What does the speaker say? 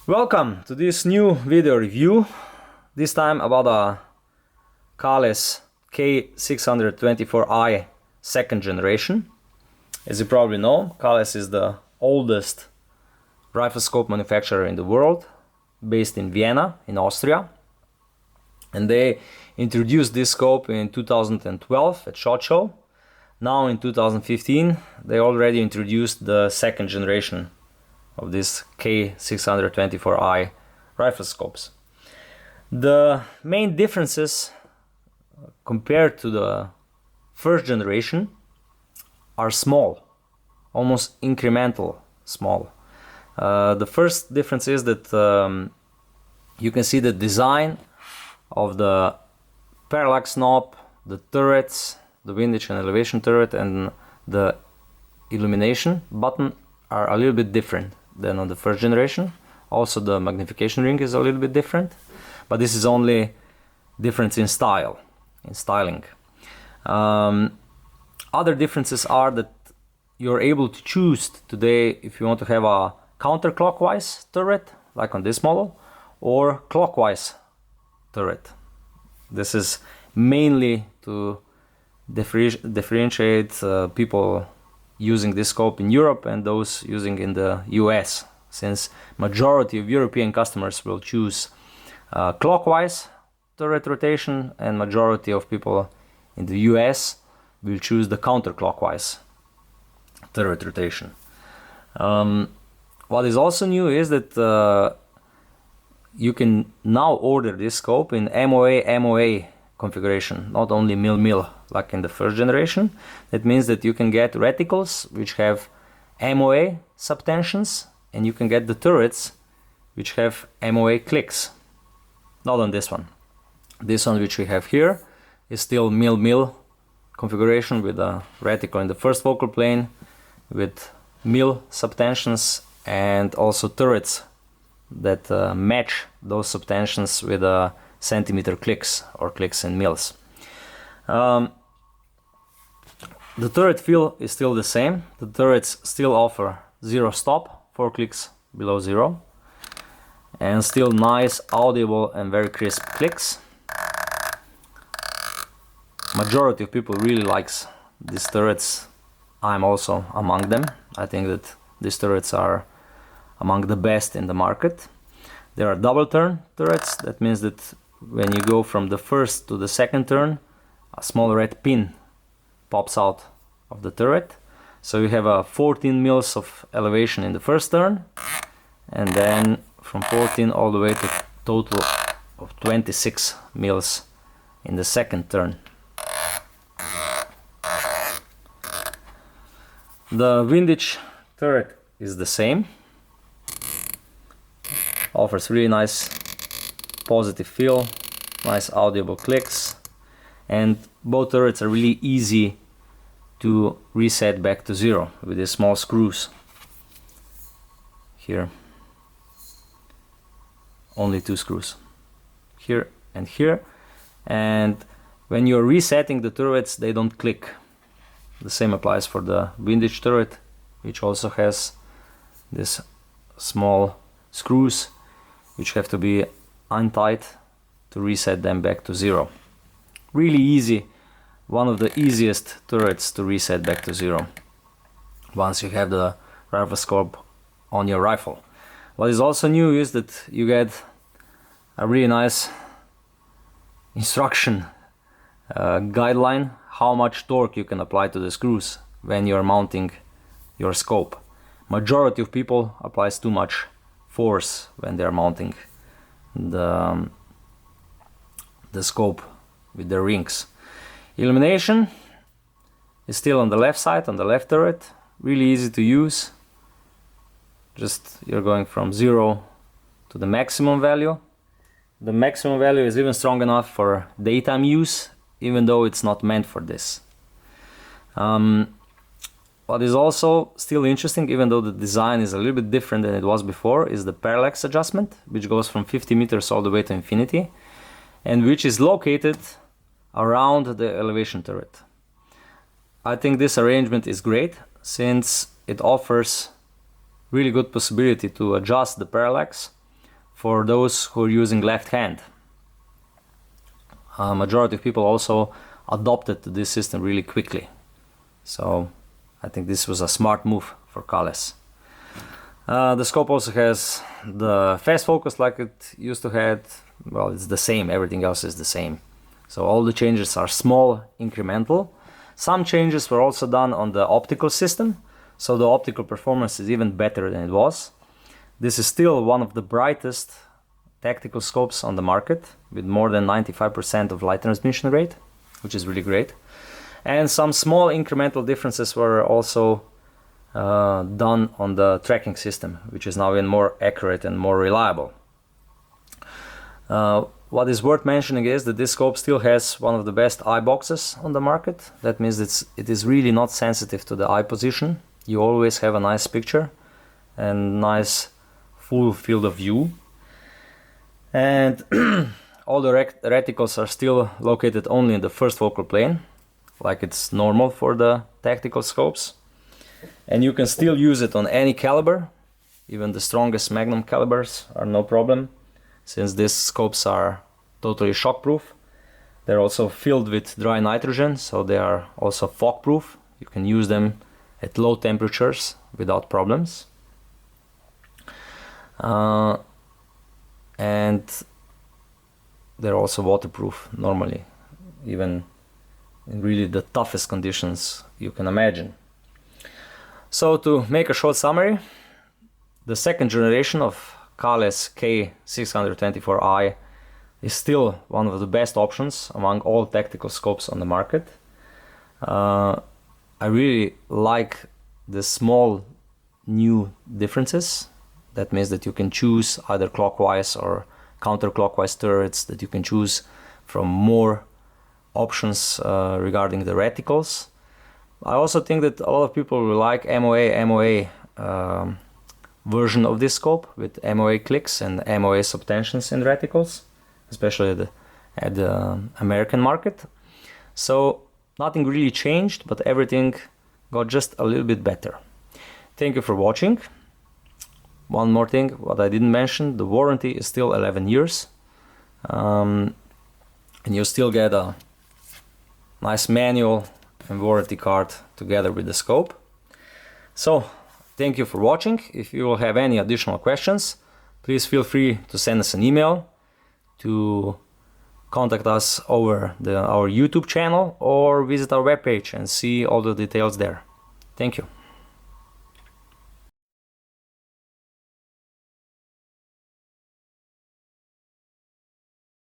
Welcome to this new video review, this time about a Kahles K624i second generation. As you probably know, Kahles is the oldest rifle scope manufacturer in the world, based in Vienna, in Austria. And they introduced this scope in 2012 at SHOT Show. Now in 2015, they already introduced the second generation of this K624i rifle scopes. The main differences compared to the first generation are small, almost incremental small. The first difference is that you can see the design of the parallax knob, the turrets, the windage and elevation turret, and the illumination button are a little bit different than on the first generation. Also the magnification ring is a little bit different, but this is only difference in style, in styling. Other differences are that you're able to choose today if you want to have a counterclockwise turret, like on this model, or clockwise turret. This is mainly to differentiate people using this scope in Europe and those using in the US, since majority of European customers will choose clockwise turret rotation and majority of people in the US will choose the counterclockwise turret rotation. What is also new is that you can now order this scope in MOA configuration, not only mil like in the first generation. That means that you can get reticles which have MOA subtensions, and you can get the turrets which have MOA clicks. Not on this one. This one which we have here is still mil configuration with a reticle in the first focal plane with mil subtensions, and also turrets that match those subtensions with centimeter clicks or clicks in mils. The turret feel is still the same. The turrets still offer zero stop, 4 clicks below zero, and still nice, audible and very crisp clicks. Majority of people really likes these turrets. I'm also among them. I think that these turrets are among the best in the market. There are double turn turrets. That means that when you go from the first to the second turn, a small red pin pops out of the turret. So you have a 14 mils of elevation in the first turn, and then from 14 all the way to total of 26 mils in the second turn. The windage turret is the same. Offers really nice positive feel, nice audible clicks, and both turrets are really easy to reset back to zero with these small screws here. Only 2 screws here and here, and when you're resetting the turrets they don't click. The same applies for the windage turret, which also has these small screws which have to be untied to reset them back to zero. Really easy, one of the easiest turrets to reset back to zero once you have the rifle scope on your rifle. What is also new is that you get a really nice instruction guideline how much torque you can apply to the screws when you're mounting your scope. Majority of people applies too much force when they're mounting the scope with the rings. Illumination is still on the left side, on the left turret. Really easy to use. Just you're going from 0 to the maximum value. The maximum value is even strong enough for daytime use, even though it's not meant for this. What is also still interesting, even though the design is a little bit different than it was before, is the parallax adjustment, which goes from 50 meters all the way to infinity, and which is located around the elevation turret. I think this arrangement is great, since it offers really good possibility to adjust the parallax for those who are using left hand. Majority of people also adopted to this system really quickly. So I think this was a smart move for Kahles. The scope also has the fast focus like it used to have. Well, it's the same, everything else is the same. So all the changes are small, incremental. Some changes were also done on the optical system, so the optical performance is even better than it was. This is still one of the brightest tactical scopes on the market, with more than 95% of light transmission rate, which is really great. And some small incremental differences were also done on the tracking system, which is now even more accurate and more reliable. What is worth mentioning is that this scope still has one of the best eye boxes on the market. That means it is really not sensitive to the eye position. You always have a nice picture and nice full field of view. And all the reticles are still located only in the first focal plane, like it's normal for the tactical scopes. And you can still use it on any caliber. Even the strongest Magnum calibers are no problem, since these scopes are totally shockproof. They're also filled with dry nitrogen, so they are also fog-proof. You can use them at low temperatures without problems. And they're also waterproof normally, even in really the toughest conditions you can imagine. So to make a short summary, the second generation of Kahles K624i is still one of the best options among all tactical scopes on the market. I really like the small new differences. That means that you can choose either clockwise or counterclockwise turrets, that you can choose from more options regarding the reticles. I also think that a lot of people will like MOA version of this scope with MOA clicks and MOA subtensions in reticles, especially at the American market. So nothing really changed, but everything got just a little bit better. Thank you for watching. One more thing, what I didn't mention, the warranty is still 11 years. And you still get a nice manual and warranty card together with the scope. So, thank you for watching. If you will have any additional questions, please feel free to send us an email, to contact us over our YouTube channel, or visit our webpage and see all the details there. Thank you.